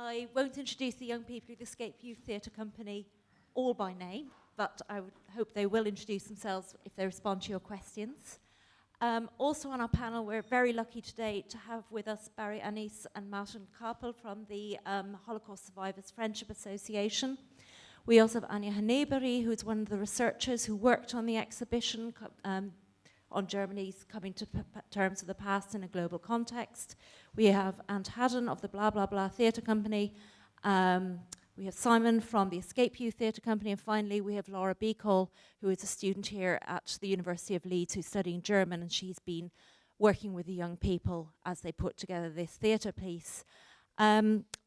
I won't introduce the young people of the Escape Youth Theatre Company all by name, but I would hope they will introduce themselves if they respond to your questions. Also on our panel, we're very lucky today to have with us Barry Anis and Martin Kapel from the Holocaust Survivors Friendship Association. We also have Anja Haneberi, who's one of the researchers who worked on the exhibition on Germany's coming to terms of the past in a global context. We have Ant Haddon of the Blah Blah Blah Theatre Company. We have Simon from the Escape Youth Theatre Company. And finally, we have Laura Beacall, who is a student here at the University of Leeds who's studying German, and she's been working with the young people as they put together this theatre piece.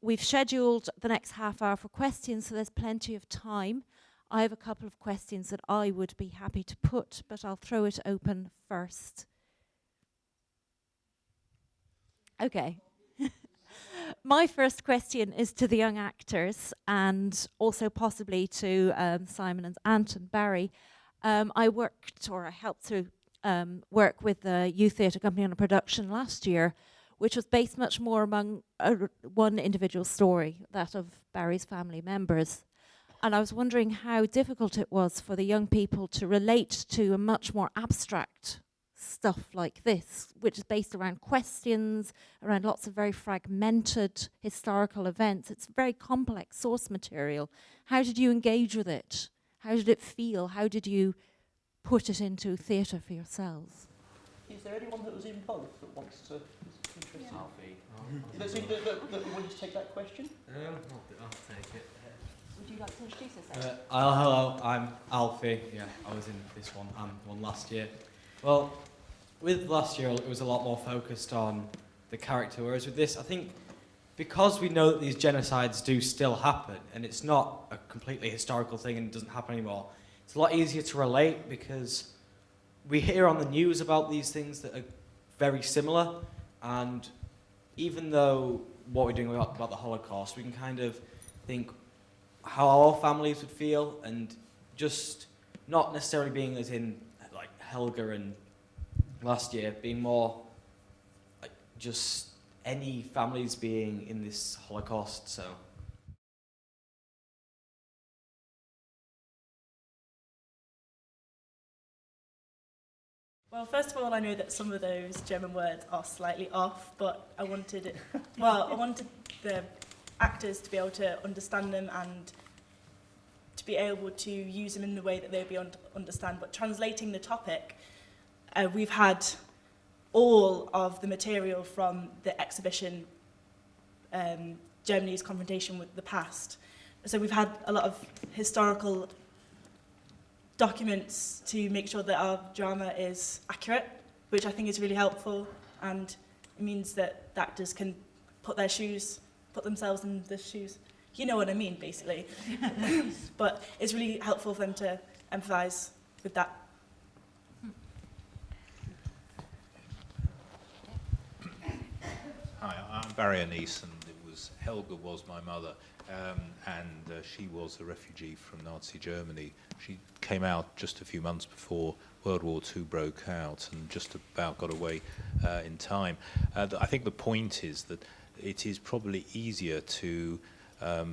We've scheduled the next half hour for questions, so there's plenty of time. I have a couple of questions that I would be happy to put, but I'll throw it open first. Okay. My first question is to the young actors and also possibly to Simon and Ant and Barry. I helped to work with the Youth Theatre Company on a production last year, which was based much more among one individual story, that of Barry's family members. And I was wondering how difficult it was for the young people to relate to a much more abstract stuff like this, which is based around questions, around lots of very fragmented historical events. It's very complex source material. How did you engage with it? How did it feel? How did you put it into theatre for yourselves? Is there anyone that was in both that wants to? That wanted to take that question? I'll take it. Would you like to introduce yourself? Hello, I'm Alfie. Yeah, I was in this one and one last year. Well, with last year, it was a lot more focused on the character, whereas with this, I think because we know that these genocides do still happen, and it's not a completely historical thing and it doesn't happen anymore, it's a lot easier to relate because we hear on the news about these things that are very similar, and even though what we're doing about the Holocaust, we can kind of think how our families would feel, and just not necessarily being as in like Helga and last year, being more like just any families being in this Holocaust. So well, first of all, I know that some of those German words are slightly off, but I wanted the actors to be able to understand them and to be able to use them in the way that they'll be able to understand. But translating the topic, we've had all of the material from the exhibition, Germany's confrontation with the past. So we've had a lot of historical documents to make sure that our drama is accurate, which I think is really helpful, and it means that the actors can put themselves in the shoes. You know what I mean, basically. But it's really helpful for them to empathise with that. Hi, I'm Barry Anis, and Helga was my mother, and she was a refugee from Nazi Germany. She came out just a few months before World War II broke out and just about got away in time. I think the point is that it is probably easier to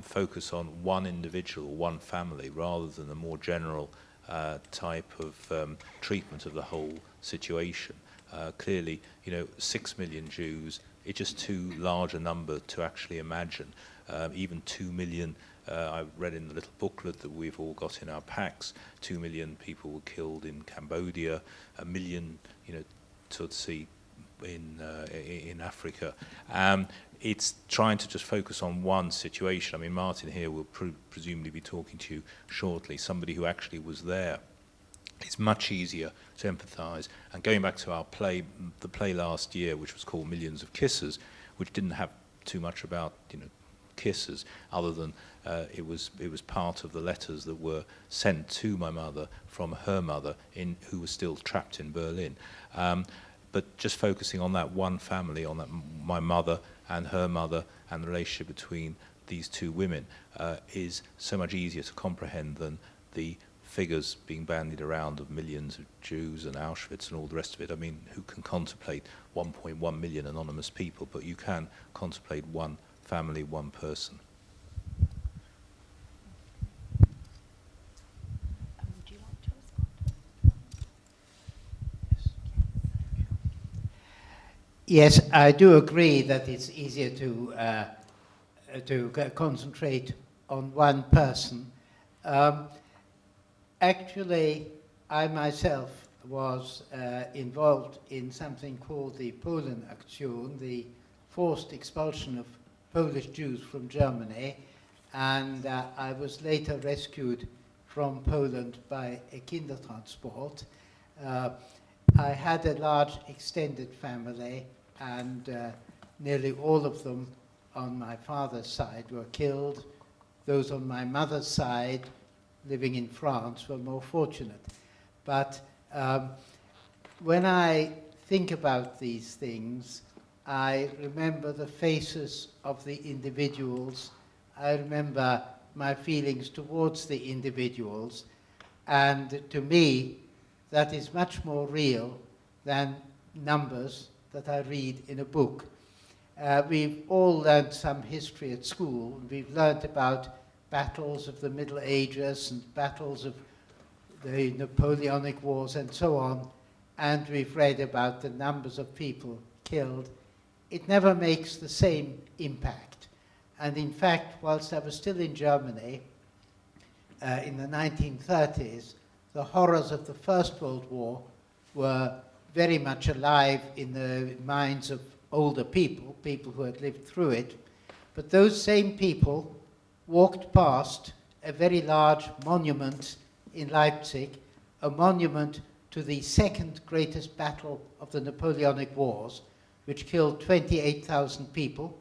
focus on one individual, one family, rather than a more general type of treatment of the whole situation. Clearly, 6 million Jews, it's just too large a number to actually imagine. Even 2 million, I read in the little booklet that we've all got in our packs, 2 million people were killed in Cambodia, 1 million, Tutsi in Africa. It's trying to just focus on one situation. I mean, Martin here will presumably be talking to you shortly, somebody who actually was there. It's much easier to empathise. And going back to our play, the play last year, which was called Millions of Kisses, which didn't have too much about, kisses, other than it was part of the letters that were sent to my mother from her mother, who was still trapped in Berlin. But just focusing on that one family, on that my mother and her mother, and the relationship between these two women is so much easier to comprehend than the figures being bandied around of millions of Jews and Auschwitz and all the rest of it. I mean, who can contemplate 1.1 million anonymous people? But you can contemplate one family, one person. Would you like to respond? Yes, I do agree that it's easier to concentrate on one person. Actually, I myself was involved in something called the Polenaktion, the forced expulsion of Polish Jews from Germany, and I was later rescued from Poland by a Kindertransport. I had a large extended family, and nearly all of them on my father's side were killed. Those on my mother's side, living in France, were more fortunate. But when I think about these things, I remember the faces of the individuals. I remember my feelings towards the individuals. And to me, that is much more real than numbers that I read in a book. We've all learned some history at school. We've learned about battles of the Middle Ages and battles of the Napoleonic Wars and so on, and we've read about the numbers of people killed. It never makes the same impact. And in fact, whilst I was still in Germany, in the 1930s, the horrors of the First World War were very much alive in the minds of older people, people who had lived through it. But those same people walked past a very large monument in Leipzig, a monument to the second greatest battle of the Napoleonic Wars, which killed 28,000 people,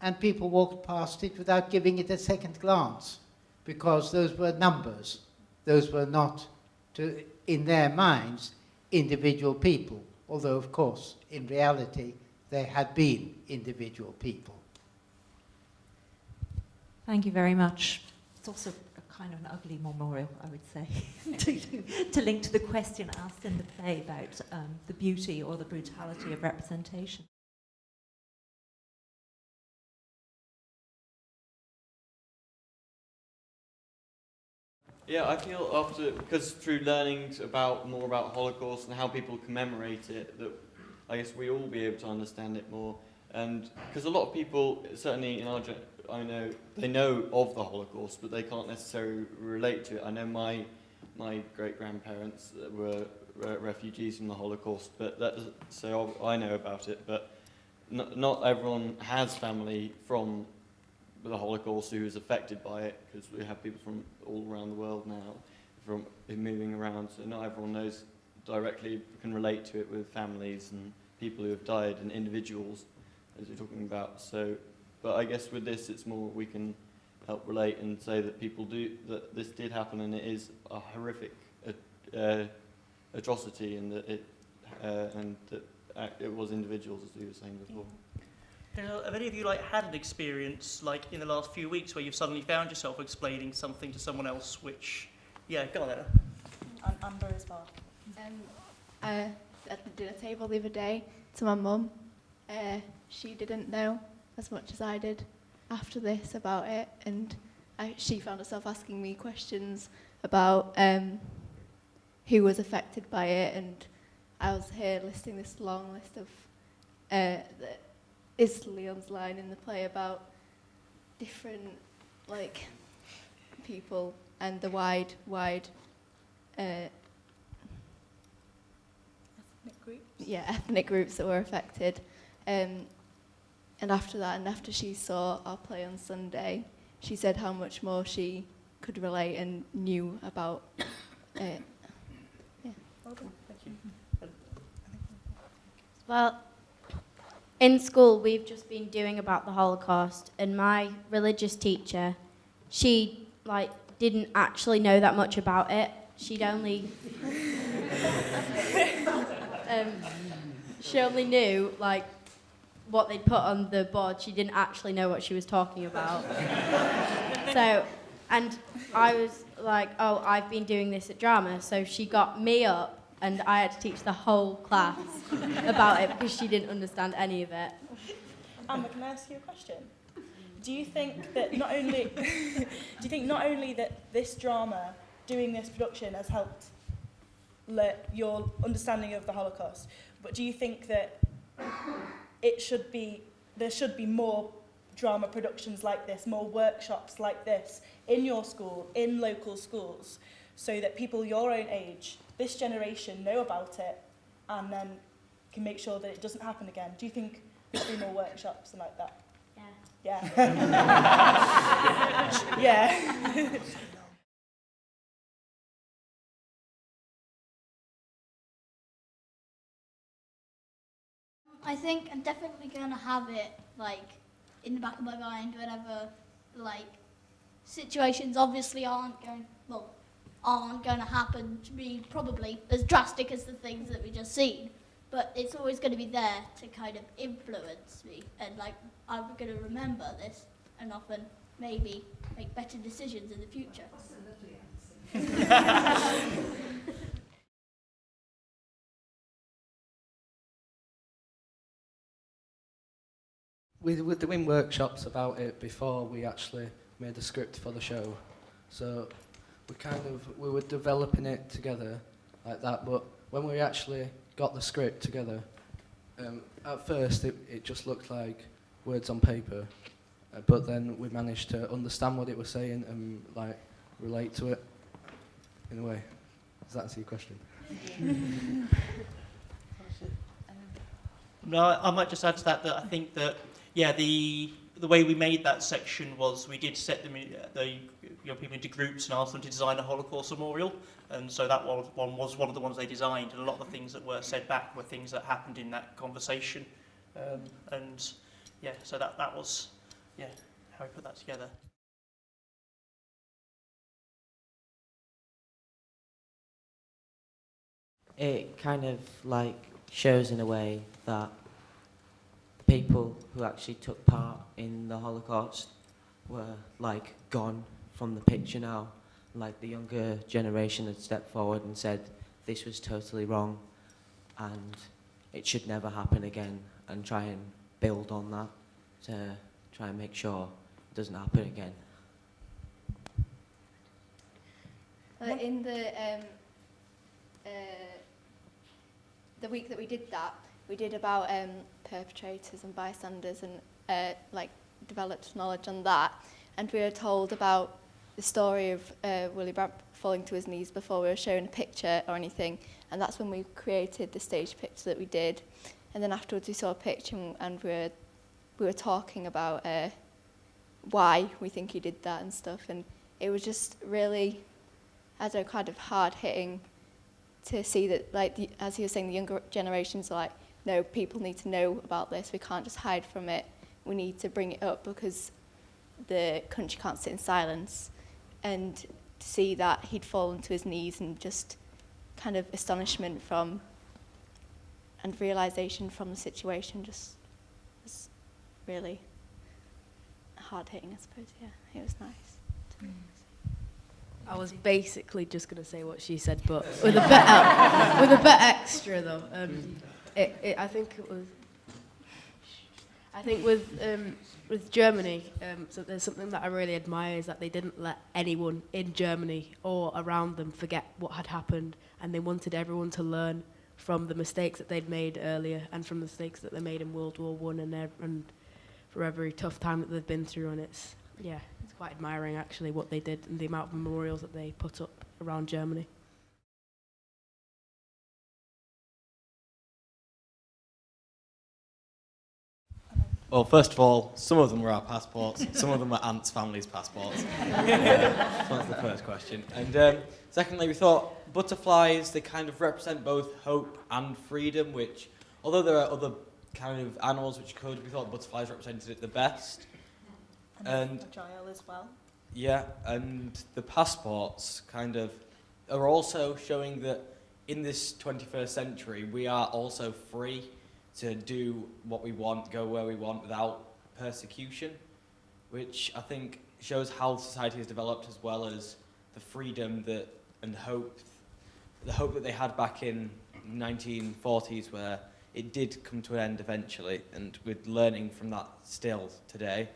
and people walked past it without giving it a second glance, because those were numbers. Those were not, in their minds, individual people, although, of course, in reality, they had been individual people. Thank you very much. It's also a kind of an ugly memorial, I would say, to link to the question asked in the play about the beauty or the brutality of representation. Yeah, I feel after, because through learning more about Holocaust and how people commemorate it, that I guess we all be able to understand it more. And because a lot of people, certainly in our I know they know of the Holocaust, but they can't necessarily relate to it. I know my great-grandparents were refugees from the Holocaust, but that doesn't, so I know about it. But not everyone has family from the Holocaust who is affected by it, because we have people from all around the world now, from moving around. So not everyone knows directly, can relate to it with families and people who have died and individuals, as you're talking about. So. But I guess with this, it's more we can help relate and say that that this did happen, and it is a horrific atrocity, and that it was individuals, as we were saying before. Have any of you had an experience in the last few weeks where you've suddenly found yourself explaining something to someone else, which, yeah, go on, Ella. Amber as well. At the dinner table the other day to my mum, she didn't know as much as I did after this about it, and she found herself asking me questions about who was affected by it, and I was here listing this long list of is Leon's line in the play about different people and the wide Ethnic groups? Yeah, ethnic groups that were affected. And after that, and after she saw our play on Sunday, she said how much more she could relate and knew about it. Yeah. Well done, thank you. Well, in school, we've just been doing about the Holocaust, and my religious teacher, she didn't actually know that much about it. She'd only she only knew what they'd put on the board. She didn't actually know what she was talking about. So, and I was like, oh, I've been doing this at drama. So she got me up, and I had to teach the whole class about it because she didn't understand any of it. Amber, can I ask you a question? do you think that not only that this drama, doing this production, has helped your understanding of the Holocaust, but do you think that there should be more drama productions like this, more workshops like this in your school, in local schools, so that people your own age, this generation, know about it and then can make sure that it doesn't happen again? Do you think there should be more workshops and like that? Yeah. Yeah. I think I'm definitely going to have it, like, in the back of my mind whenever, like, situations obviously aren't going to happen to be probably as drastic as the things that we just seen. But it's always going to be there to kind of influence me. And, like, I'm going to remember this and often maybe make better decisions in the future. We were doing workshops about it before we actually made the script for the show. So we were developing it together like that, but when we actually got the script together, at first it just looked like words on paper, but then we managed to understand what it was saying and like relate to it in a way. Does that answer your question? No, I might just add to that I think that, yeah, the way we made that section was we did set them the young people into groups and asked them to design a Holocaust memorial, and so that was one of the ones they designed, and a lot of the things that were said back were things that happened in that conversation, and yeah, so that was how we put that together. It kind of like shows in a way that the people who actually took part in the Holocaust were like gone from the picture now. Like the younger generation had stepped forward and said this was totally wrong and it should never happen again, and try and build on that to try and make sure it doesn't happen again. In the week that we did that, we did about perpetrators and bystanders and like developed knowledge on that, and we were told about the story of Willy Brandt falling to his knees before we were shown a picture or anything, and that's when we created the stage picture that we did. And then afterwards we saw a picture and we were talking about why we think he did that and stuff, and it was just really, I don't know, kind of hard-hitting to see that, like, as he was saying, the younger generations are like, no, people need to know about this, we can't just hide from it, we need to bring it up because the country can't sit in silence. And to see that he'd fallen to his knees and just kind of astonishment from and realisation from the situation just was really hard-hitting, I suppose, yeah. It was nice. I was basically just going to say what she said, but with a bit extra though. I think with Germany, so there's something that I really admire is that they didn't let anyone in Germany or around them forget what had happened, and they wanted everyone to learn from the mistakes that they'd made earlier and from the mistakes that they made in World War I and for every tough time that they've been through, and it's quite admiring actually what they did and the amount of memorials that they put up around Germany. Well, first of all, some of them were our passports, some of them were Ant's family's passports. So that's the first question. And secondly, we thought butterflies, they kind of represent both hope and freedom, which, although there are other kind of animals which could, we thought butterflies represented it the best. And fragile as well. Yeah, and the passports kind of are also showing that in this 21st century, we are also free to do what we want, go where we want without persecution, which I think shows how society has developed, as well as the freedom that and hope, the hope that they had back in 1940s, where it did come to an end eventually, and we're learning from that still today.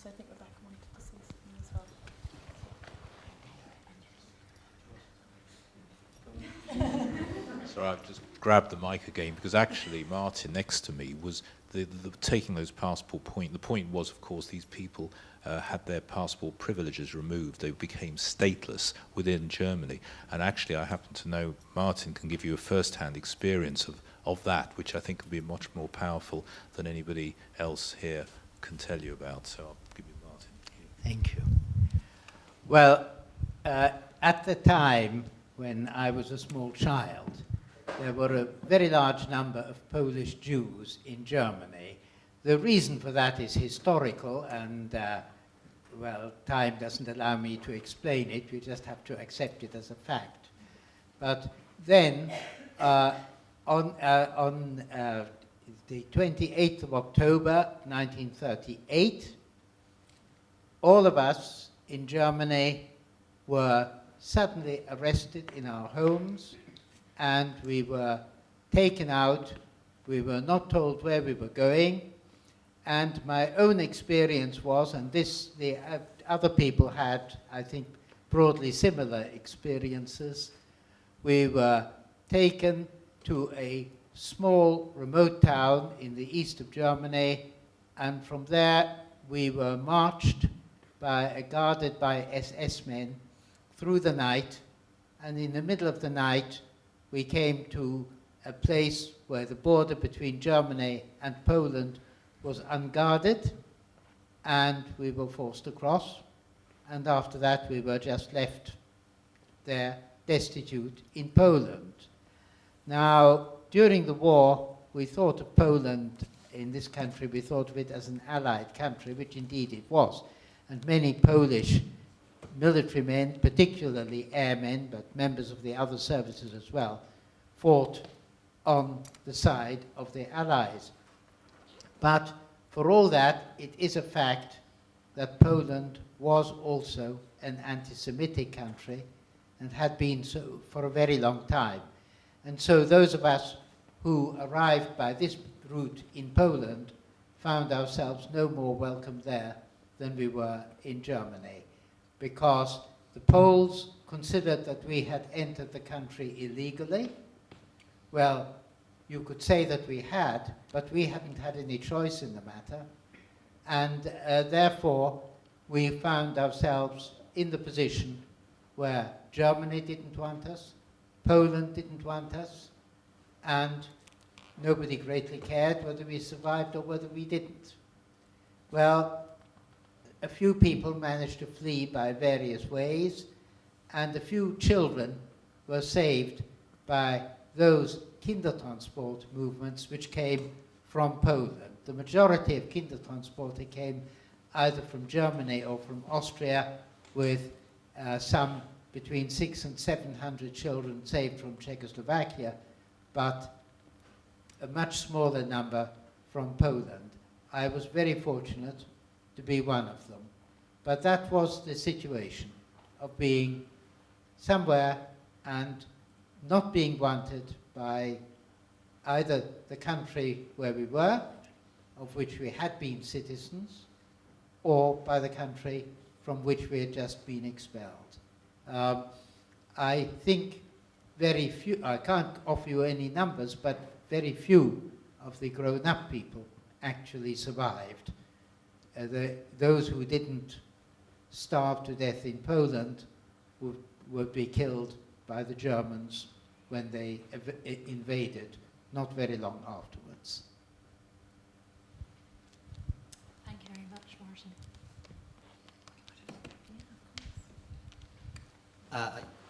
also think Rebecca wanted to say something as well. So I've just grabbed the mic again because actually Martin next to me was taking those passport point. The point was, of course, these people had their passport privileges removed. They became stateless within Germany. And actually, I happen to know Martin can give you a first-hand experience of that, which I think would be much more powerful than anybody else here can tell you about. So I'll give you Martin. Thank you. Well, at the time when I was a small child, there were a very large number of Polish Jews in Germany. The reason for that is historical, and well, time doesn't allow me to explain it. We just have to accept it as a fact. But then, on the 28th of October 1938, all of us in Germany were suddenly arrested in our homes, and we were taken out. We were not told where we were going, and my own experience was, and this the other people had, I think, broadly similar experiences. We were taken to a small remote town in the east of Germany, and from there we were marched guarded by SS men through the night, and in the middle of the night we came to a place where the border between Germany and Poland was unguarded, and we were forced to cross, and after that we were just left there destitute in Poland. Now, during the war, we thought of Poland, in this country, we thought of it as an allied country, which indeed it was, and many Polish military men, particularly airmen, but members of the other services as well, fought on the side of the Allies. But for all that, it is a fact that Poland was also an anti-Semitic country and had been so for a very long time. And so those of us who arrived by this route in Poland found ourselves no more welcome there than we were in Germany, because the Poles considered that we had entered the country illegally. Well, you could say that we had, but we hadn't had any choice in the matter, and therefore we found ourselves in the position where Germany didn't want us, Poland didn't want us, and nobody greatly cared whether we survived or whether we didn't. Well, a few people managed to flee by various ways, and a few children were saved by those Kindertransport movements which came from Poland. The majority of Kindertransporte came either from Germany or from Austria, with some between 600 and 700 children saved from Czechoslovakia, but a much smaller number from Poland. I was very fortunate to be one of them. But that was the situation of being somewhere and not being wanted by either the country where we were, of which we had been citizens, or by the country from which we had just been expelled. I think very few, I can't offer you any numbers, but very few of the grown-up people actually survived. Those who didn't starve to death in Poland would be killed by the Germans when they invaded, not very long afterwards. Thank you very much, Martin.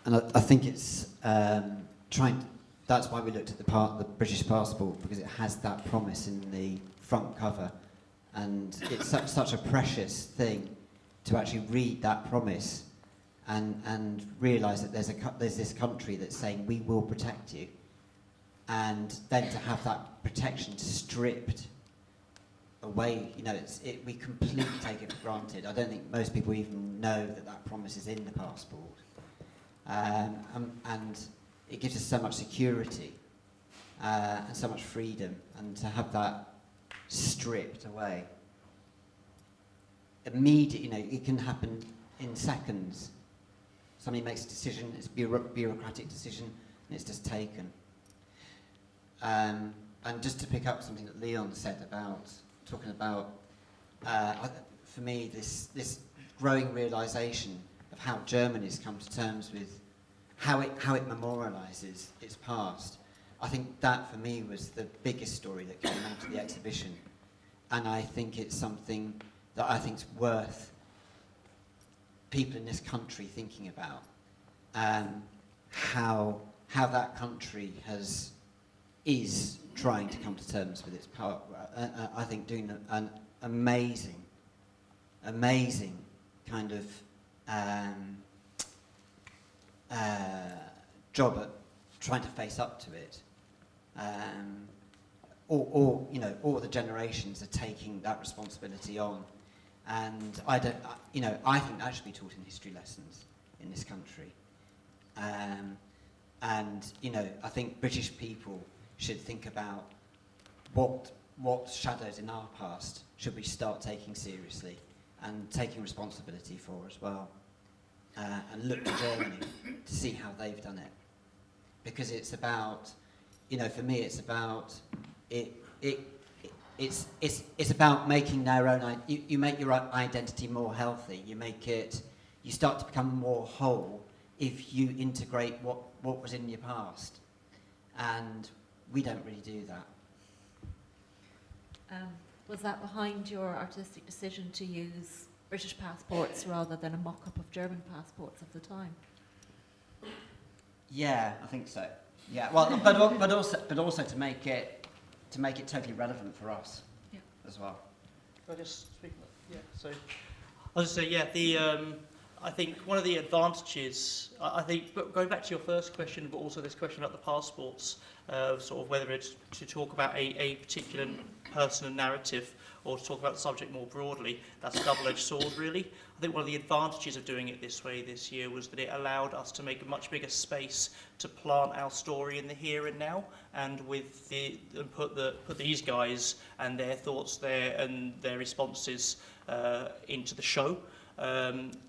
And I think it's that's why we looked at the British passport, because it has that promise in the front cover, and it's such a precious thing to actually read that promise and realise that there's this country that's saying we will protect you, and then to have that protection stripped away, we completely take it for granted. I don't think most people even know that promise is in the passport. And it gives us so much security and so much freedom, and to have that stripped away immediate. You know, it can happen in seconds. Somebody makes a decision, it's a bureaucratic decision, and it's just taken. And just to pick up something that Leon said about talking about, for me, this growing realization of how Germany's come to terms with how it memorializes its past. I think that for me was the biggest story that came out of the exhibition, and I think it's something that I think is worth people in this country thinking about, how that country is trying to come to terms with its power. I think doing an amazing kind of job at trying to face up to it. Or you know, all the generations are taking that responsibility on, and I think that should be taught in history lessons in this country. And you know, I think British people should think about what shadows in our past should we start taking seriously and taking responsibility for as well, and look to Germany to see how they've done it, because it's about, you know, for me it's about it's about making their own. You make your identity more healthy. You start to become more whole if you integrate what was in your past, and we don't really do that. Was that behind your artistic decision to use British passports rather than a mock-up of German passports of the time? Yeah, I think so. Yeah, well, but also to make it totally relevant for us, yeah, as well. Can I just speak? Yeah. So I'll just say, yeah, I think one of the advantages, I think, going back to your first question, but also this question about the passports, sort of whether it's to talk about a particular person and narrative or to talk about the subject more broadly, that's a double-edged sword, really. I think one of the advantages of doing it this way this year was that it allowed us to make a much bigger space to plant our story in the here and now, and put these guys and their thoughts there and their responses into the show.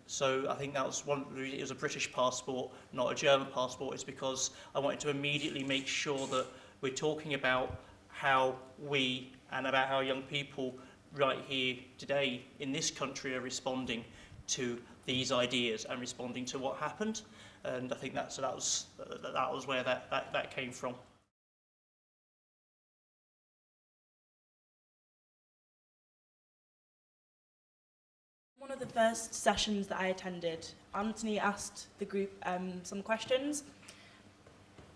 So I think that was it was a British passport, not a German passport. It's because I wanted to immediately make sure that we're talking about how we and about how young people right here today in this country are responding to these ideas and responding to what happened. And I think that was where that came from. One of the first sessions that I attended, Anthony asked the group some questions.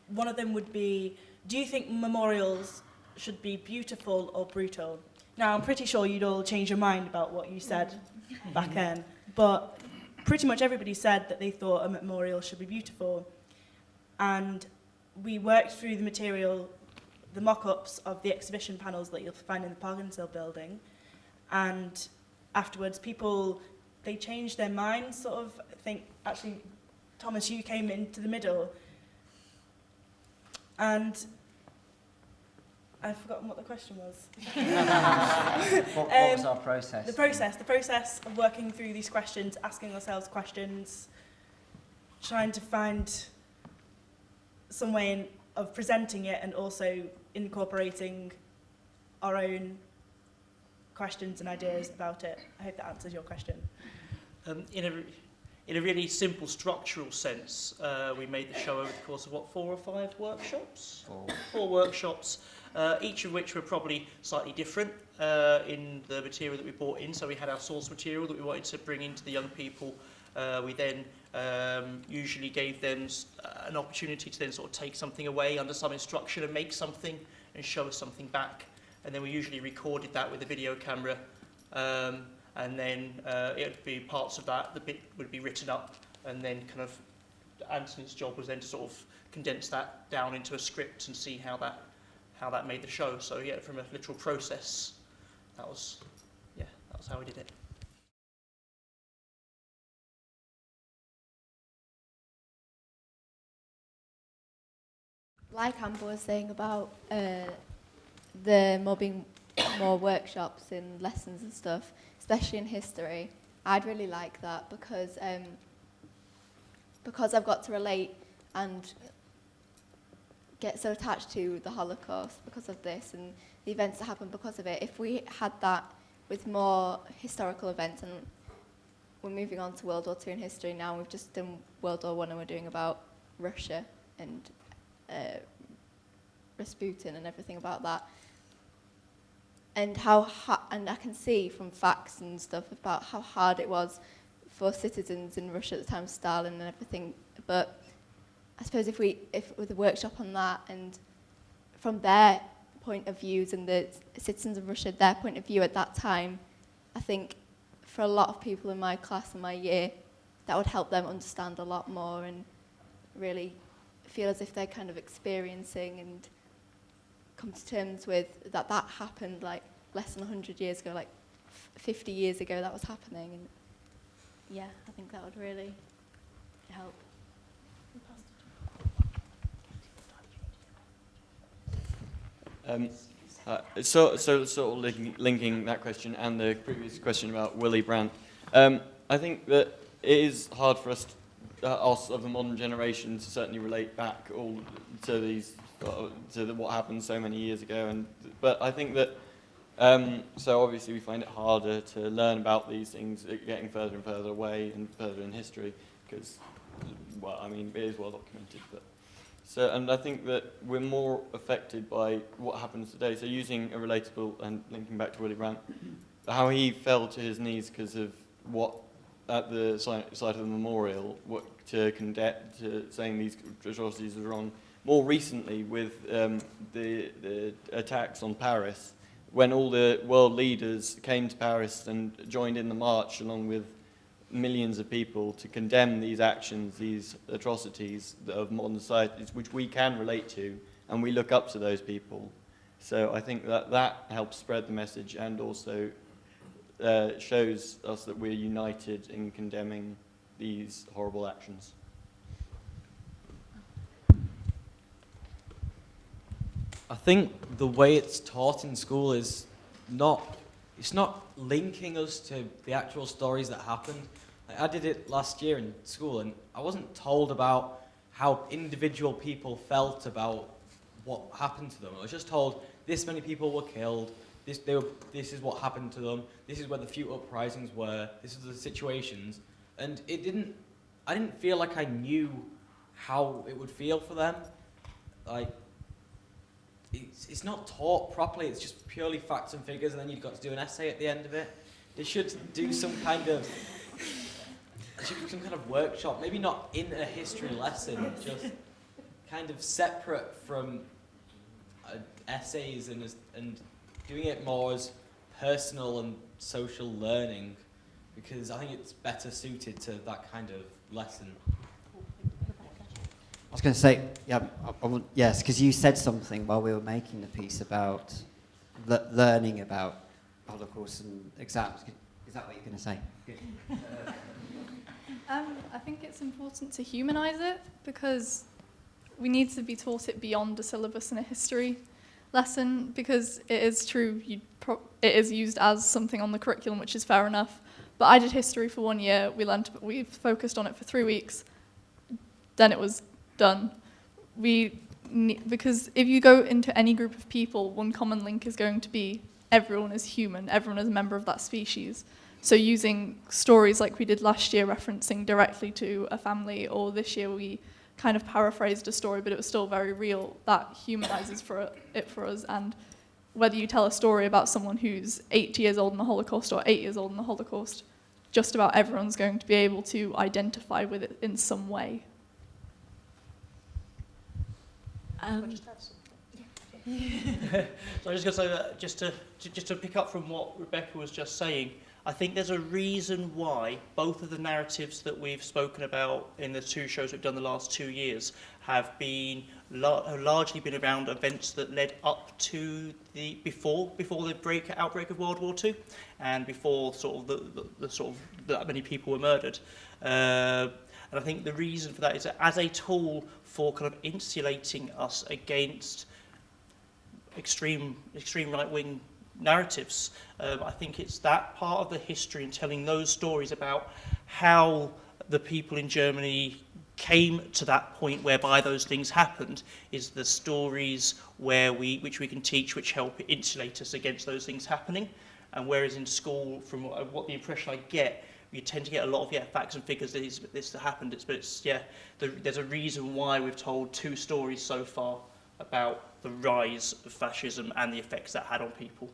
One of them would be, do you think memorials should be beautiful or brutal? Now, I'm pretty sure you'd all change your mind about what you said back then, but pretty much everybody said that they thought a memorial should be beautiful. And we worked through the material, the mock-ups of the exhibition panels that you'll find in the Parkinson building, and afterwards, people, they changed their minds, sort of. I think, actually, Thomas, you came into the middle. And I've forgotten what the question was. What was our process? The process of working through these questions, asking ourselves questions, trying to find some way of presenting it and also incorporating our own questions and ideas about it. I hope that answers your question. In a really simple structural sense, we made the show over the course of, 4 or 5 workshops? 4 workshops, each of which were probably slightly different in the material that we brought in. So we had our source material that we wanted to bring into the young people. We then usually gave them an opportunity to then sort of take something away under some instruction and make something and show us something back. And then we usually recorded that with a video camera, and then it would be parts of that, the bit would be written up, and then kind of Anthony's job was then to sort of condense that down into a script and see how that made the show. So yeah, from a literal process, that was how we did it. Like Amber was saying about there being more workshops and lessons and stuff, it's especially in history, I'd really like that because I've got to relate and get so attached to the Holocaust because of this and the events that happened because of it. If we had that with more historical events, and we're moving on to World War II in history now, we've just done World War I and we're doing about Russia and Rasputin and everything about that. And and I can see from facts and stuff about how hard it was for citizens in Russia at the time of Stalin and everything. But I suppose if with a workshop on that and from their point of views and the citizens of Russia, their point of view at that time, I think for a lot of people in my class and my year, that would help them understand a lot more and really feel as if they're kind of experiencing and come to terms with that happened like less than 100 years ago, like 50 years ago that was happening. And yeah, I think that would really help. So sort of linking that question and the previous question about Willy Brandt, I think that it is hard for us of the modern generation to certainly relate back all to these what happened so many years ago. But I think that so obviously we find it harder to learn about these things, getting further and further away and further in history because, well, I mean, it is well documented. And I think that we're more affected by what happens today. So using a relatable and linking back to Willy Brandt, how he fell to his knees because of what at the site of the memorial, to saying these atrocities are wrong. More recently, with the attacks on Paris, when all the world leaders came to Paris and joined in the march along with millions of people to condemn these actions, these atrocities of modern societies, which we can relate to, and we look up to those people. So I think that helps spread the message and also shows us that we're united in condemning these horrible actions. I think the way it's taught in school is it's not linking us to the actual stories that happened. Like, I did it last year in school and I wasn't told about how individual people felt about what happened to them. I was just told this many people were killed, this is what happened to them, this is where the few uprisings were, this is the situations, and I didn't feel like I knew how it would feel for them. Like, it's not taught properly, it's just purely facts and figures, and then you've got to do an essay at the end of it. They should do some kind of workshop, maybe not in a history lesson, just kind of separate from essays and doing it more as personal and social learning, because I think it's better suited to that kind of lesson. I was going to say, yes, because you said something while we were making the piece about learning about Holocaust and exams. Is that what you're going to say? I think it's important to humanise it because we need to be taught it beyond a syllabus in a history lesson, because it is true, it is used as something on the curriculum, which is fair enough. But I did history for 1 year, we focused on it for 3 weeks, then it was done. Because if you go into any group of people, one common link is going to be everyone is human, everyone is a member of that species. So using stories like we did last year, referencing directly to a family, or this year we kind of paraphrased a story, but it was still very real, that humanises it for us. And whether you tell a story about someone who's 8 years old in the Holocaust or 8 years old in the Holocaust, just about everyone's going to be able to identify with it in some way. So I was just going to say that just to pick up from what Rebecca was just saying, I think there's a reason why both of the narratives that we've spoken about in the 2 shows we've done the last 2 years have been largely been around events that led up to before the outbreak of World War II, and before sort of that many people were murdered. And I think the reason for that is that as a tool for kind of insulating us against extreme right-wing narratives. I think it's that part of the history and telling those stories about how the people in Germany came to that point whereby those things happened is the stories which we can teach, which help insulate us against those things happening. And whereas in school, from what the impression I get, you tend to get a lot of facts and figures that this happened. There's a reason why we've told 2 stories so far about the rise of fascism and the effects that had on people.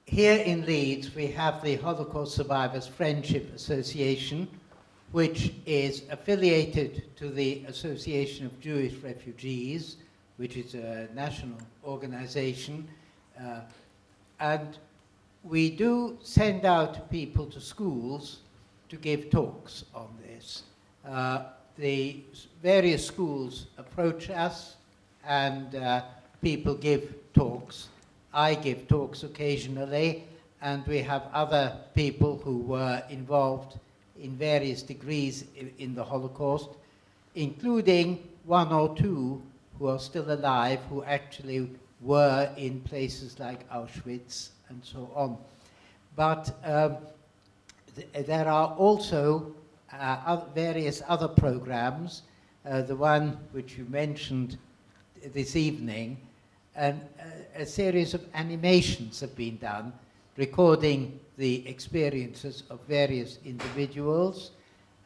Here in Leeds, we have the Holocaust Survivors Friendship Association, which is affiliated to the Association of Jewish Refugees, which is a national organization. And we do send out people to schools to give talks on this. The various schools approach us and people give talks. I give talks occasionally, and we have other people who were involved in various degrees in the Holocaust, including 1 or 2 who are still alive, who actually were in places like Auschwitz and so on. But there are also various other programs, the one which you mentioned this evening, and a series of animations have been done recording the experiences of various individuals,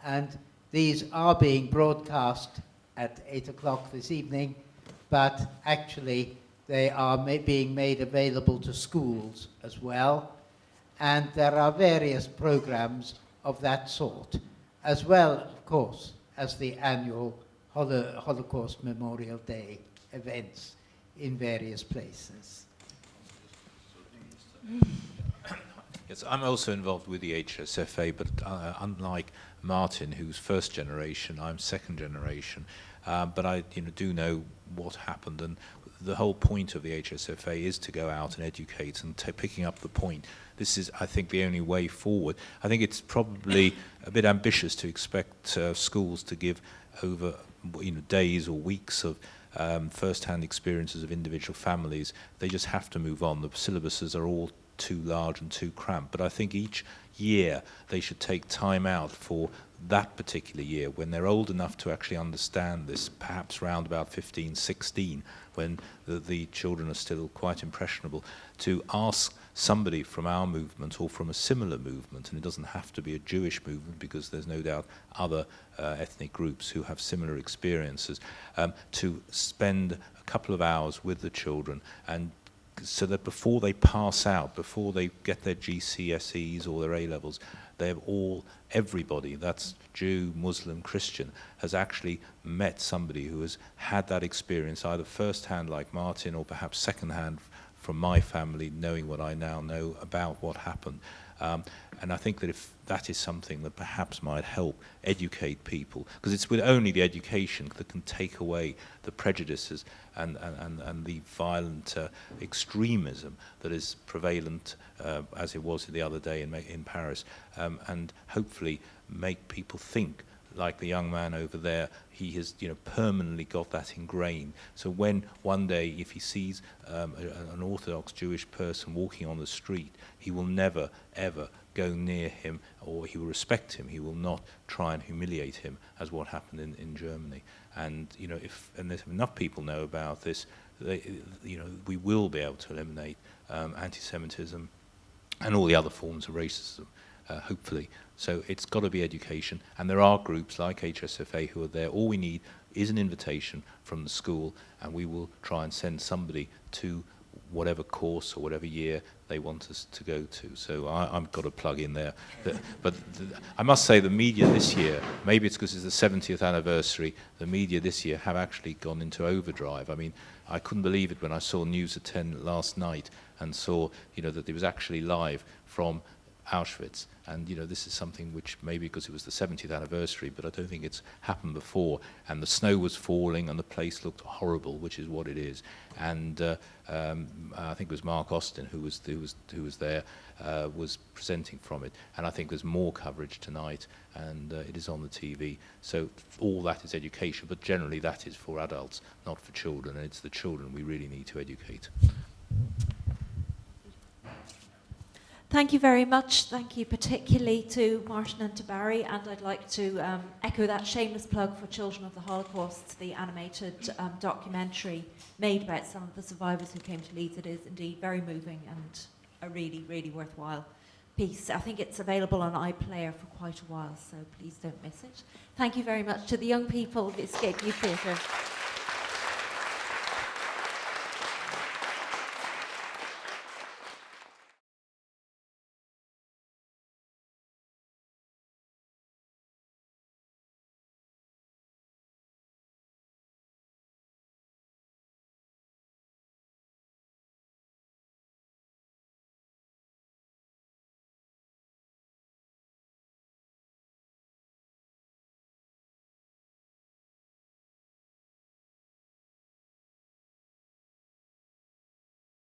and these are being broadcast at 8 o'clock this evening, but actually they are being made available to schools as well, and there are various programs of that sort, as well, of course, as the annual Holocaust Memorial Day events in various places. Yes, I'm also involved with the HSFA, but unlike Martin, who's first generation, I'm second generation. But I do know what happened, and the whole point of the HSFA is to go out and educate, and picking up the point. This is, I think, the only way forward. I think it's probably a bit ambitious to expect schools to give over days or weeks of first-hand experiences of individual families. They just have to move on. The syllabuses are all too large and too cramped. But I think each year they should take time out for that particular year when they're old enough to actually understand this, perhaps around about 15, 16, when the children are still quite impressionable, to ask somebody from our movement or from a similar movement, and it doesn't have to be a Jewish movement because there's no doubt other ethnic groups who have similar experiences, to spend a couple of hours with the children, and so that before they pass out, before they get their GCSEs or their A-levels, everybody, that's Jew, Muslim, Christian, has actually met somebody who has had that experience, either first-hand like Martin or perhaps second-hand from my family, knowing what I now know about what happened. And I think that if that is something that perhaps might help educate people, because it's with only the education that can take away the prejudices and the violent extremism that is prevalent, as it was the other day in Paris, and hopefully make people think like the young man over there. He has permanently got that ingrained. So when one day, if he sees an Orthodox Jewish person walking on the street, he will never, ever go near him, or he will respect him. He will not try and humiliate him, as what happened in Germany. And if enough people know about this, we will be able to eliminate anti-Semitism and all the other forms of racism, hopefully. So it's got to be education, and there are groups like HSFA who are there. All we need is an invitation from the school, and we will try and send somebody to whatever course or whatever year they want us to go to. So I've got to plug in there. But I must say the media this year, maybe it's because it's the 70th anniversary, the media this year have actually gone into overdrive. I mean, I couldn't believe it when I saw News at 10 last night and saw that it was actually live from Auschwitz. And, you know, this is something which maybe because it was the 70th anniversary, but I don't think it's happened before. And the snow was falling and the place looked horrible, which is what it is. And I think it was Mark Austin who was there, was presenting from it. And I think there's more coverage tonight, and it is on the TV. So all that is education, but generally that is for adults, not for children. And it's the children we really need to educate. Thank you very much. Thank you particularly to Martin and to Barry, and I'd like to echo that shameless plug for Children of the Holocaust, the animated documentary made about some of the survivors who came to Leeds. It is indeed very moving and a really, really worthwhile piece. I think it's available on iPlayer for quite a while, so please don't miss it. Thank you very much to the young people of the Escape Youth Theatre.